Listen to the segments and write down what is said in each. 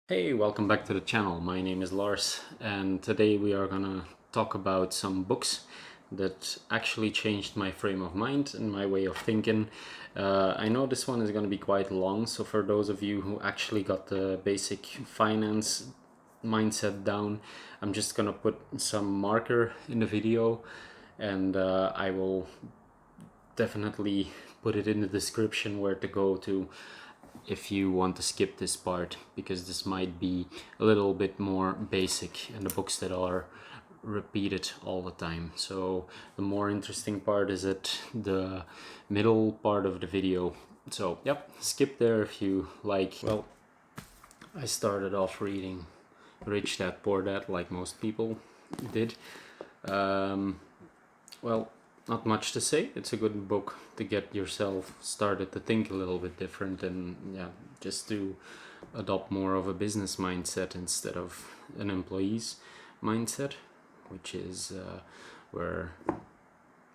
Hey, welcome back to the channel. My name is Lars, and today we are gonna talk about some books that actually changed my frame of mind and my way of thinking. I know this one is gonna be quite long, so for those of you who actually got the basic finance mindset down, I'm just gonna put some marker in the video, and I will definitely put it in the description where to go to if you want to skip this part, because this might be a little bit more basic and the books that are repeated all the time. So the more interesting part is at the middle part of the video. So yep, skip there if you like. Well, I started off reading Rich Dad Poor Dad like most people did. Well, not much to say. It's a good book to get yourself started to think a little bit different and just to adopt more of a business mindset instead of an employee's mindset, which is where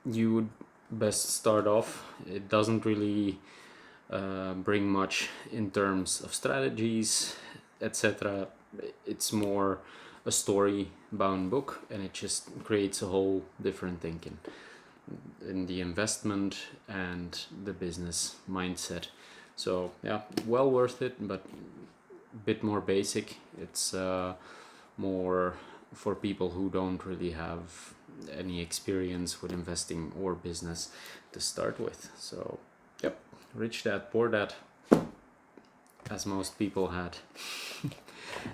you would best start off. It doesn't really bring much in terms of strategies, etc. It's more a story bound book, and it just creates a whole different thinking in the investment and the business mindset. So yeah, well worth it, but a bit more basic. It's more for people who don't really have any experience with investing or business to start with. So yep, Rich Dad Poor Dad, as most people had.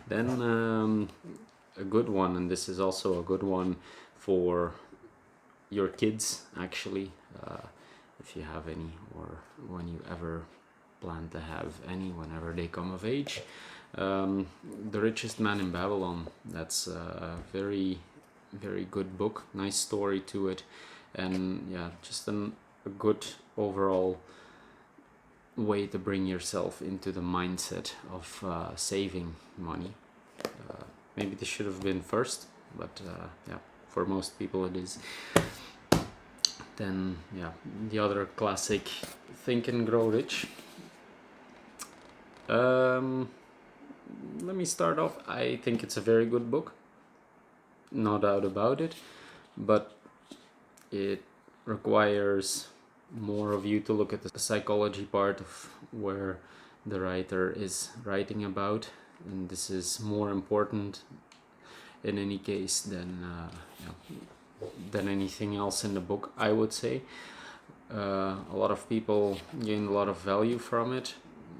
Then a good one, and this is also a good one for your kids actually, if you have any, or when you ever plan to have any, whenever they come of age. The Richest Man in Babylon, that's a very good book, nice story to it, and yeah, just a good overall way to bring yourself into the mindset of saving money. Maybe this should have been first, but yeah, for most people it is. Then yeah, the other classic, Think and Grow Rich. Let me start off. I think it's a very good book, no doubt about it, but it requires more of you to look at the psychology part of where the writer is writing about, and this is more important in any case than anything else in the book, I would say. A lot of people gain a lot of value from it,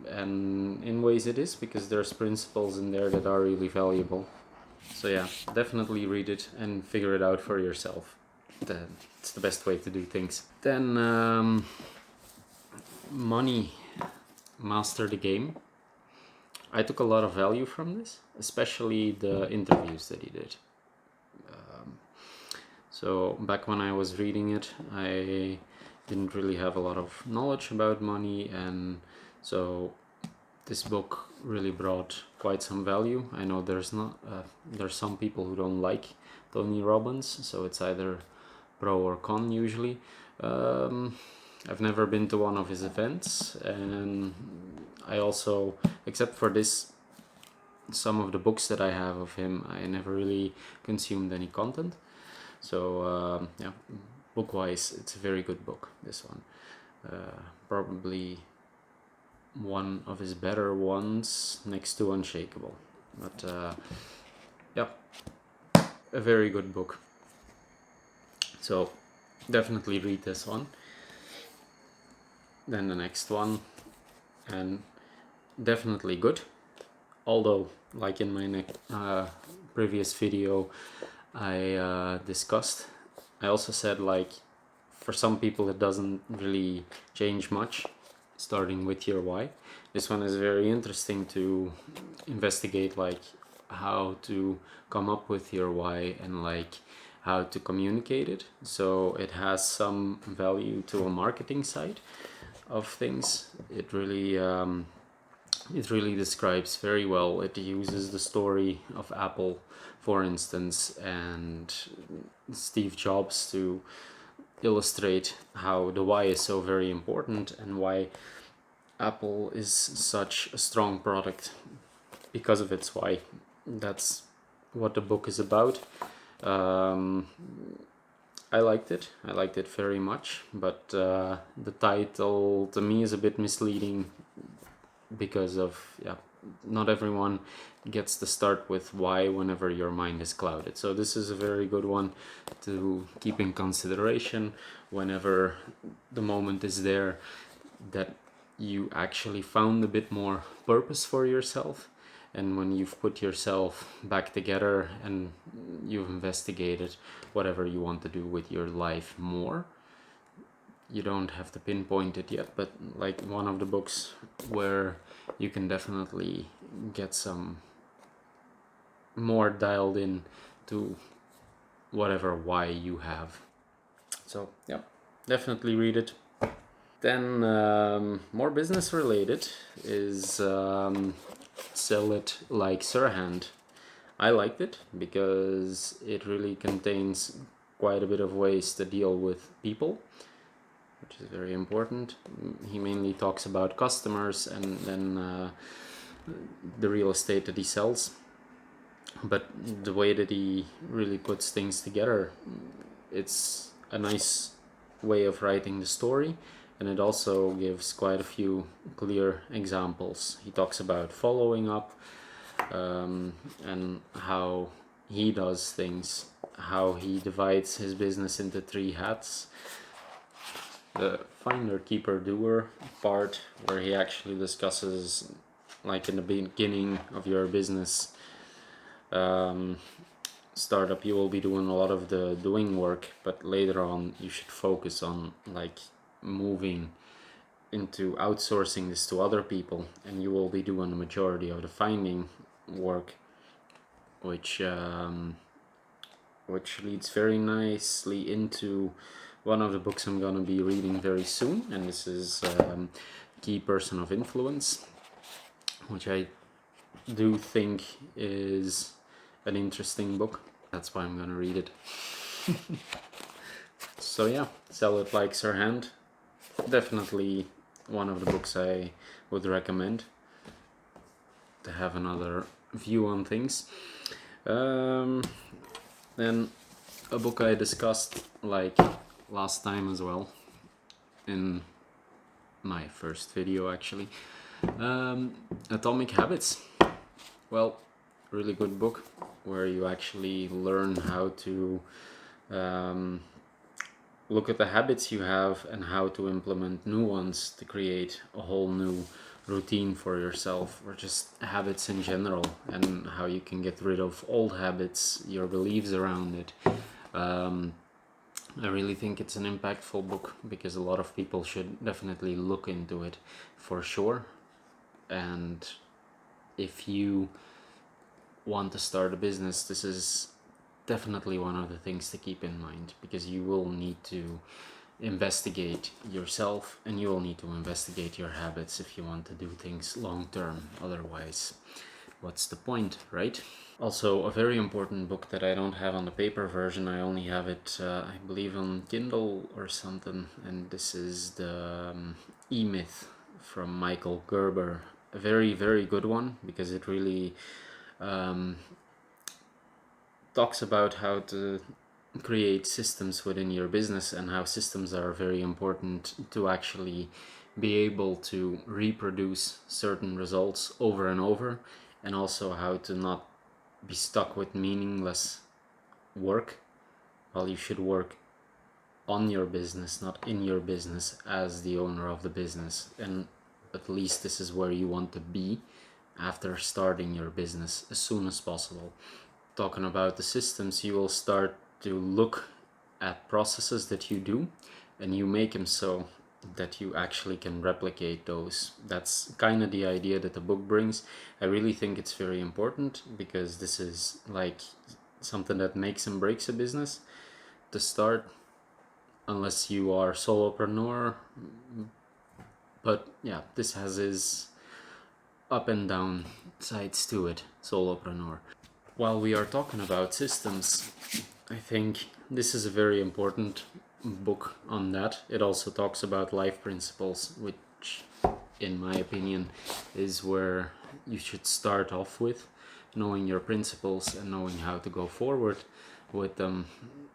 and in ways it is because there's principles in there that are really valuable. So yeah, definitely read it and figure it out for yourself. It's the best way to do things. Then Money, Master the Game. I took a lot of value from this, especially the interviews that he did. So back when I was reading it, I didn't really have a lot of knowledge about money, and so this book really brought quite some value. I know there's some people who don't like Tony Robbins, so it's either pro or con usually. I've never been to one of his events, and I also, except for this, some of the books that I have of him, I never really consumed any content. So yeah, book-wise, it's a very good book, this one. Probably one of his better ones next to Unshakable. But yeah, a very good book. So definitely read this one. Then the next one, and definitely good. Although, like in my previous video I discussed, I also said, like, for some people it doesn't really change much, starting with your why. This one is very interesting to investigate, like how to come up with your why and like how to communicate it. So it has some value to a marketing side of things. It really describes very well. It uses the story of Apple, for instance, and Steve Jobs to illustrate how the why is so very important and why Apple is such a strong product because of its why. That's what the book is about. I liked it. I liked it very much, but the title to me is a bit misleading because of, yeah, not everyone gets to start with why whenever your mind is clouded. So this is a very good one to keep in consideration whenever the moment is there that you actually found a bit more purpose for yourself, and when you've put yourself back together and you've investigated whatever you want to do with your life more. You don't have to pinpoint it yet, but like one of the books where you can definitely get some more dialed in to whatever why you have. So yeah, definitely read it. Then more business related is Sell It Like Sirhand. I liked it because it really contains quite a bit of ways to deal with people, which is very important. He mainly talks about customers and then the real estate that he sells, but the way that he really puts things together, it's a nice way of writing the story, and it also gives quite a few clear examples. He talks about following up, and how he does things, how he divides his business into 3 hats. The finder, keeper, doer part, where he actually discusses, like in the beginning of your business startup, you will be doing a lot of the doing work, but later on you should focus on like moving into outsourcing this to other people, and you will be doing the majority of the finding work, which leads very nicely into one of the books I'm going to be reading very soon, and this is Key Person of Influence, which I do think is an interesting book. That's why I'm going to read it. So yeah, Sell It Like Sirhand. Definitely one of the books I would recommend to have another view on things. Then a book I discussed like last time as well in my first video actually, Atomic Habits. Well, really good book where you actually learn how to look at the habits you have and how to implement new ones to create a whole new routine for yourself, or just habits in general, and how you can get rid of old habits, your beliefs around it. I really think it's an impactful book because a lot of people should definitely look into it for sure. And if you want to start a business, this is definitely one of the things to keep in mind, because you will need to investigate yourself and you will need to investigate your habits if you want to do things long term. Otherwise, what's the point, right? Also, a very important book that I don't have on the paper version, I only have it, I believe, on Kindle or something, and this is the E-Myth from Michael Gerber. A very, very good one, because it really talks about how to create systems within your business and how systems are very important to actually be able to reproduce certain results over and over, and also how to not be stuck with meaningless work, while you should work on your business, not in your business as the owner of the business. And at least this is where you want to be after starting your business as soon as possible. Talking about the systems, you will start to look at processes that you do and you make them so that you actually can replicate those. That's kind of the idea that the book brings. I really think it's very important, because this is like something that makes and breaks a business to start, unless you are solopreneur. But yeah, this has its up and down sides to it, solopreneur. While we are talking about systems, I think this is a very important book on that. It also talks about life principles, which in my opinion is where you should start off with, knowing your principles and knowing how to go forward with them.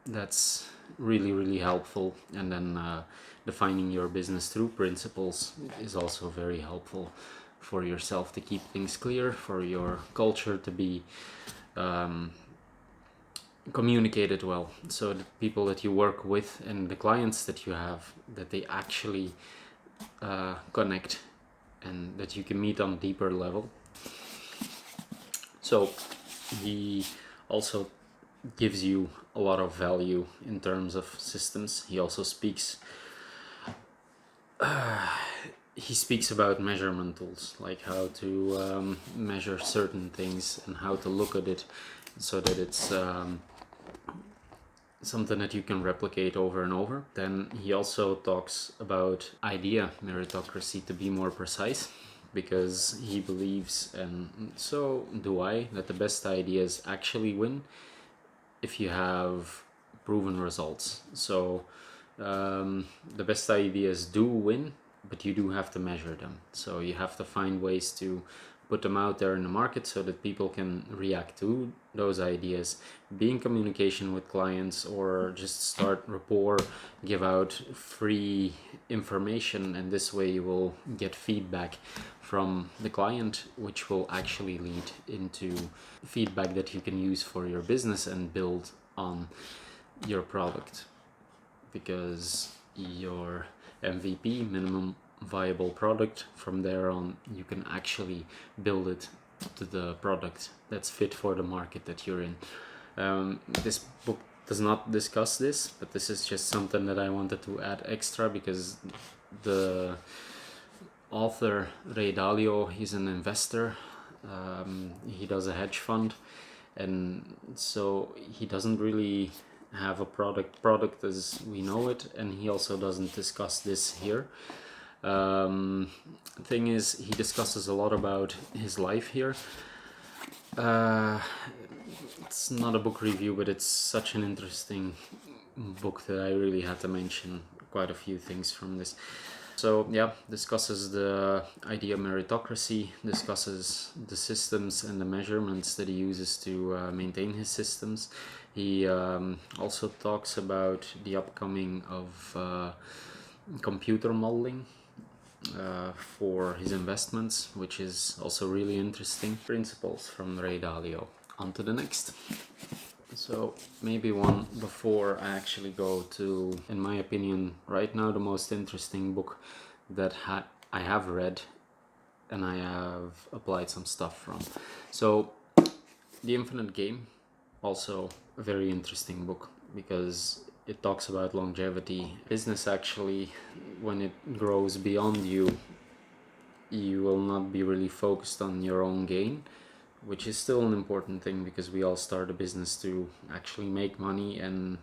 That's really, really helpful. And then defining your business through principles is also very helpful for yourself to keep things clear, for your culture to be communicated well, so the people that you work with and the clients that you have, that they actually connect and that you can meet on a deeper level. So he also gives you a lot of value in terms of systems. He also speaks about measurement tools, like how to measure certain things and how to look at it so that it's something that you can replicate over and over. Then he also talks about idea meritocracy, to be more precise, because he believes, and so do I, that the best ideas actually win if you have proven results. So the best ideas do win, but you do have to measure them. So you have to find ways to put them out there in the market so that people can react to those ideas, be in communication with clients, or just start rapport, give out free information, and this way you will get feedback from the client, which will actually lead into feedback that you can use for your business and build on your product, because your MVP, minimum viable product, from there on you can actually build it to the product that's fit for the market that you're in. This book does not discuss this, but this is just something that I wanted to add extra, because the author, Ray Dalio, he's an investor. He does a hedge fund, and so he doesn't really have a product as we know it, and he also doesn't discuss this here. Thing is, he discusses a lot about his life here. It's not a book review, but it's such an interesting book that I really had to mention quite a few things from this. So yeah, discusses the idea of meritocracy, discusses the systems and the measurements that he uses to maintain his systems. He also talks about the upcoming of computer modeling for his investments, which is also really interesting. Principles from Ray Dalio. On to the next. So maybe one before I actually go to, in my opinion, right now the most interesting book that I have read and I have applied some stuff from. So The Infinite Game, also a very interesting book, because it talks about longevity. Business, actually, when it grows beyond you, you will not be really focused on your own gain, which is still an important thing, because we all start a business to actually make money and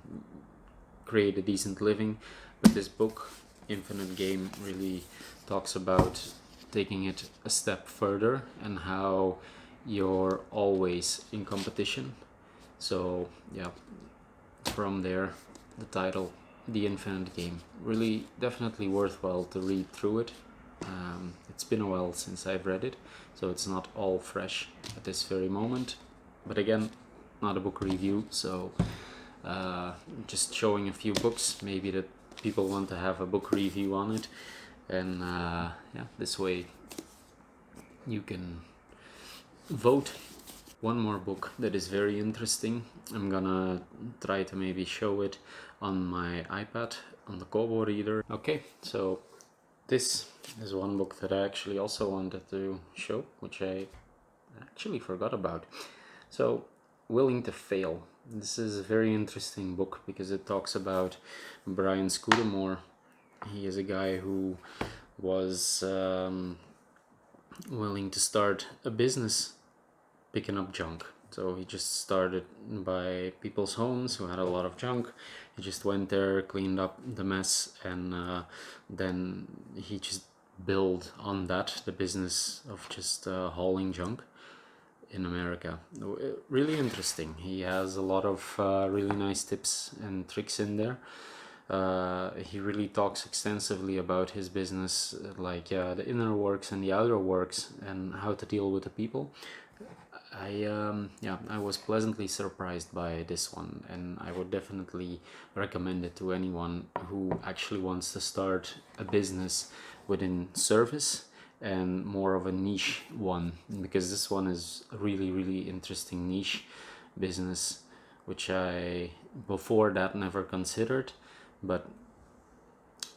create a decent living. But this book, Infinite Game, really talks about taking it a step further and how you're always in competition. So yeah, from there, the title, The Infinite Game, really definitely worthwhile to read through it. It's been a while since I've read it, so it's not all fresh at this very moment. But again, not a book review, so just showing a few books, maybe that people want to have a book review on it, and yeah, this way you can vote. One more book that is very interesting, I'm gonna try to maybe show it on my iPad on the Kobo reader. Okay, so this is one book that I actually also wanted to show, which I actually forgot about. So, Willing to Fail. This is a very interesting book because it talks about Brian Scudamore. He is a guy who was willing to start a business picking up junk. So he just started by people's homes who had a lot of junk. He just went there, cleaned up the mess, and then he just built on that the business of just hauling junk in America. Really interesting. He has a lot of really nice tips and tricks in there. He really talks extensively about his business, like the inner works and the outer works, and how to deal with the people. I was pleasantly surprised by this one, and I would definitely recommend it to anyone who actually wants to start a business within service and more of a niche one, because this one is a really, really interesting niche business, which I before that never considered. But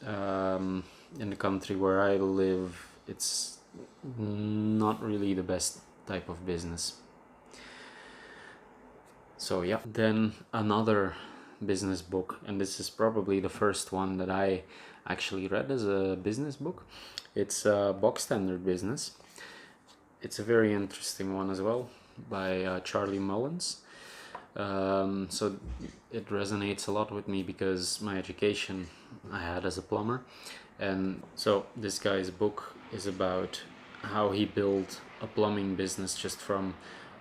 in the country where I live, it's not really the best type of business. So yeah, then another business book, and this is probably the first one that I actually read as a business book. It's Box Standard Business. It's a very interesting one as well, by Charlie Mullins. So it resonates a lot with me because my education I had as a plumber, and so this guy's book is about how he built a plumbing business just from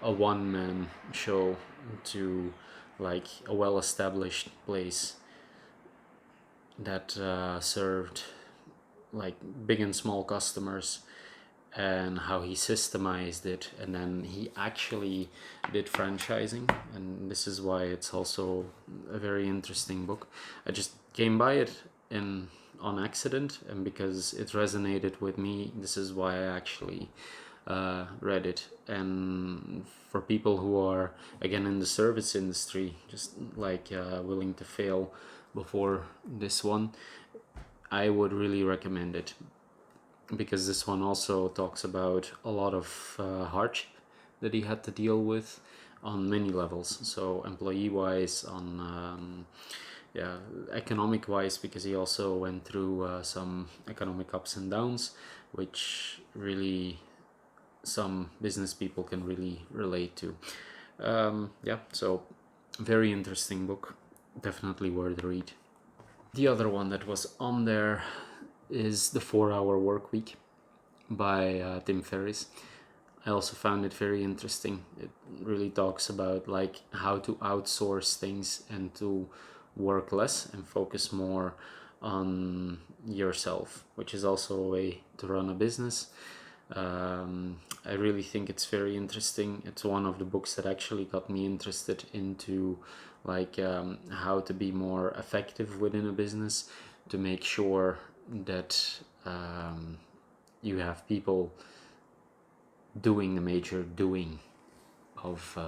a one-man show to like a well-established place that served like big and small customers, and how he systemized it, and then he actually did franchising, and this is why it's also a very interesting book. I just came by it in on accident, and because it resonated with me, this is why I actually read it. And for people who are again in the service industry, just like willing to fail before this one, I would really recommend it, because this one also talks about a lot of hardship that he had to deal with on many levels. So employee wise, on economic wise, because he also went through some economic ups and downs, which really some business people can really relate to. So very interesting book, definitely worth the read. The other one that was on there is The 4-Hour Work Week by Tim Ferriss. I also found it very interesting. It really talks about like how to outsource things and to work less and focus more on yourself, which is also a way to run a business. I really think it's very interesting. It's one of the books that actually got me interested into like how to be more effective within a business, to make sure that you have people doing the major doing of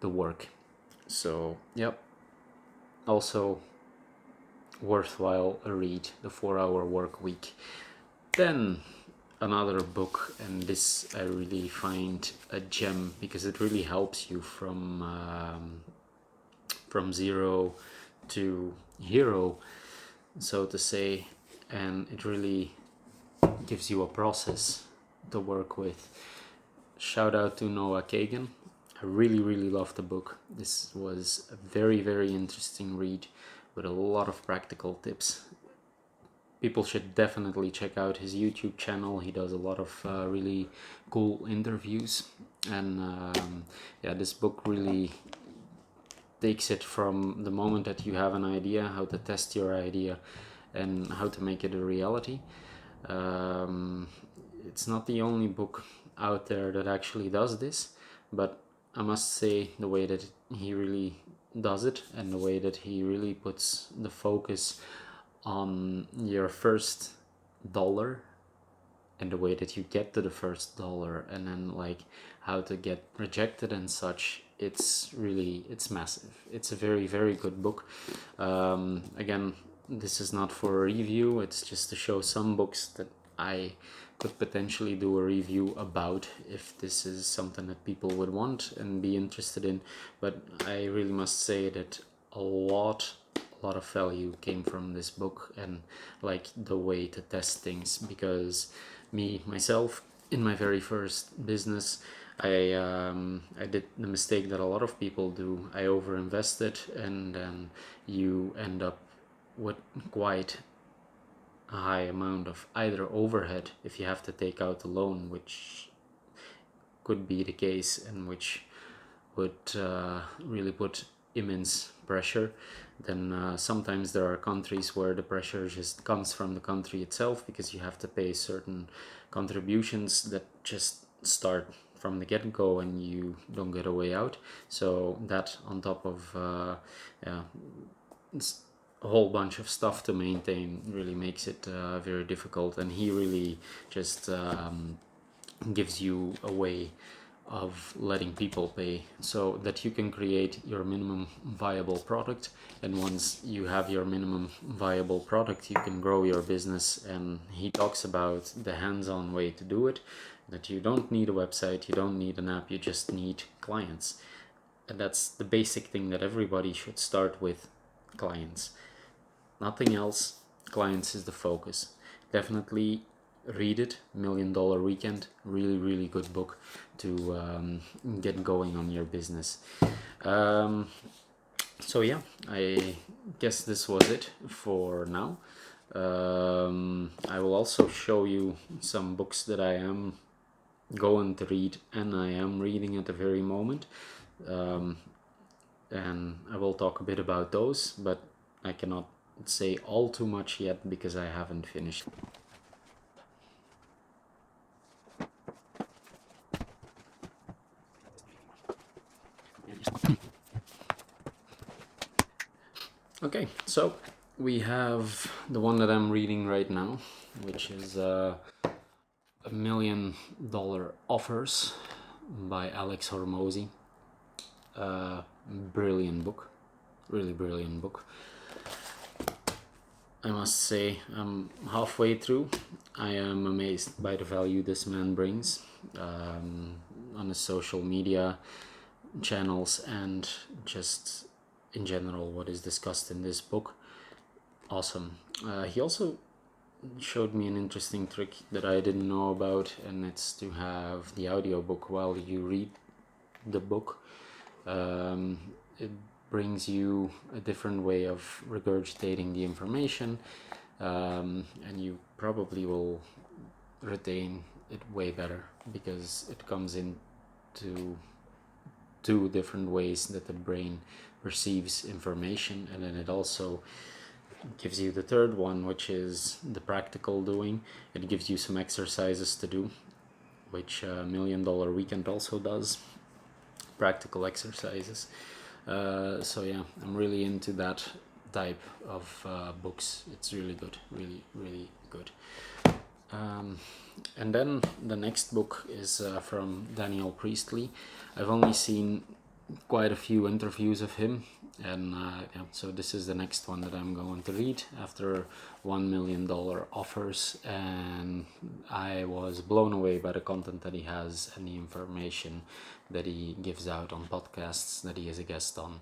the work. So yep, also worthwhile a read, The 4-Hour Work Week. Then another book, and this I really find a gem because it really helps you from zero to hero, so to say, and it really gives you a process to work with. Shout out to Noah Kagan. I really, really loved the book. This was a very, very interesting read with a lot of practical tips. People should definitely check out his YouTube channel. He does a lot of really cool interviews, and this book really takes it from the moment that you have an idea, how to test your idea, and how to make it a reality. It's not the only book out there that actually does this, but I must say the way that he really does it, and the way that he really puts the focus on your first dollar, and the way that you get to the first dollar, and then like how to get rejected and such, it's massive. It's a very, very good book. Again, this is not for a review, it's just to show some books that I could potentially do a review about if this is something that people would want and be interested in. But I really must say that a lot of value came from this book, and like the way to test things, because myself in my very first business, I did the mistake that a lot of people do. I overinvested, and then you end up with quite a high amount of either overhead if you have to take out a loan, which could be the case, and which would really put immense pressure, then sometimes there are countries where the pressure just comes from the country itself, because you have to pay certain contributions that just start from the get-go and you don't get a way out. So that on top of it's a whole bunch of stuff to maintain really makes it very difficult. And he really just gives you a way of letting people pay, so that you can create your minimum viable product. And once you have your minimum viable product, you can grow your business. And he talks about the hands-on way to do it, that you don't need a website, you don't need an app, you just need clients. And that's the basic thing that everybody should start with: clients. Nothing else. Clients is the focus. Definitely read it. $1 Million Weekend. Really good book to get going on your business. So yeah, I guess this was it for now. I will also show you some books that I am going to read and I am reading at the very moment. And I will talk a bit about those, but I cannot say all too much yet because I haven't finished. Okay, so we have the one that I'm reading right now, which is $1 Million Offers by Alex Hormozy. Brilliant book, really brilliant book. I must say, I'm halfway through. I am amazed by the value this man brings on his social media channels and just in general what is discussed in this book. Awesome. He also showed me an interesting trick that I didn't know about, and it's to have the audiobook while you read the book. It brings you a different way of regurgitating the information, and you probably will retain it way better because it comes into two different ways that the brain perceives information. And then it also gives you the third one, which is the practical doing. It gives you some exercises to do, which $1 Million Weekend also does, practical exercises. So yeah, I'm really into that type of books. It's really good, really good. And then the next book is from Daniel Priestley. I've only seen quite a few interviews of him, and yeah, so this is the next one that I'm going to read after $1 Million Offers, and I was blown away by the content that he has and the information that he gives out on podcasts that he is a guest on.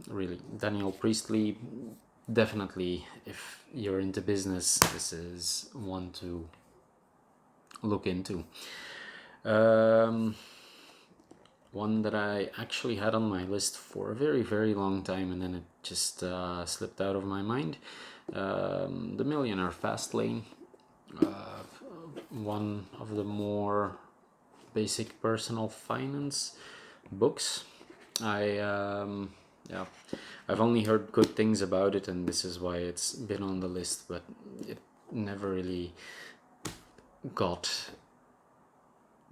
Really, Daniel Priestley, definitely, if you're into business, this is one to look into. One that I actually had on my list for a very long time, and then it just slipped out of my mind. The Millionaire Fastlane, one of the more basic personal finance books. I've only heard good things about it, and this is why it's been on the list, but it never really got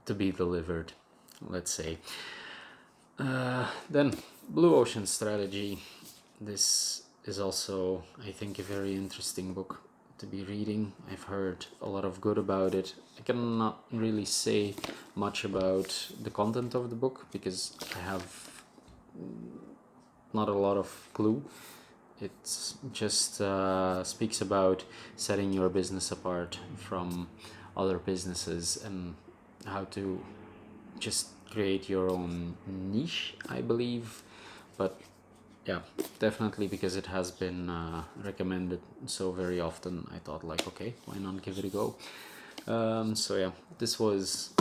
to be delivered, let's say. Then Blue Ocean Strategy. This is also, I think, a very interesting book to be reading. I've heard a lot of good about it. I cannot really say much about the content of the book because I have not a lot of clue. It just speaks about setting your business apart from other businesses and how to just create your own niche, I believe. But yeah, definitely, because it has been recommended so very often, I thought like, okay, why not give it a go. So yeah, this was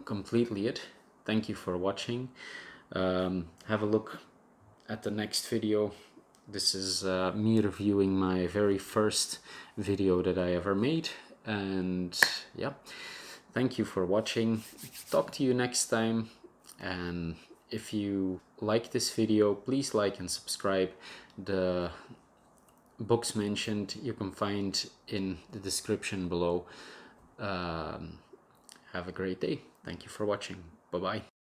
completely it. Thank you for watching. Have a look at the next video. This is me reviewing my very first video that I ever made, and yeah, thank you for watching. Talk to you next time, and if you like this video, please like and subscribe. The books mentioned you can find in the description below. Have a great day. Thank you for watching. Bye bye.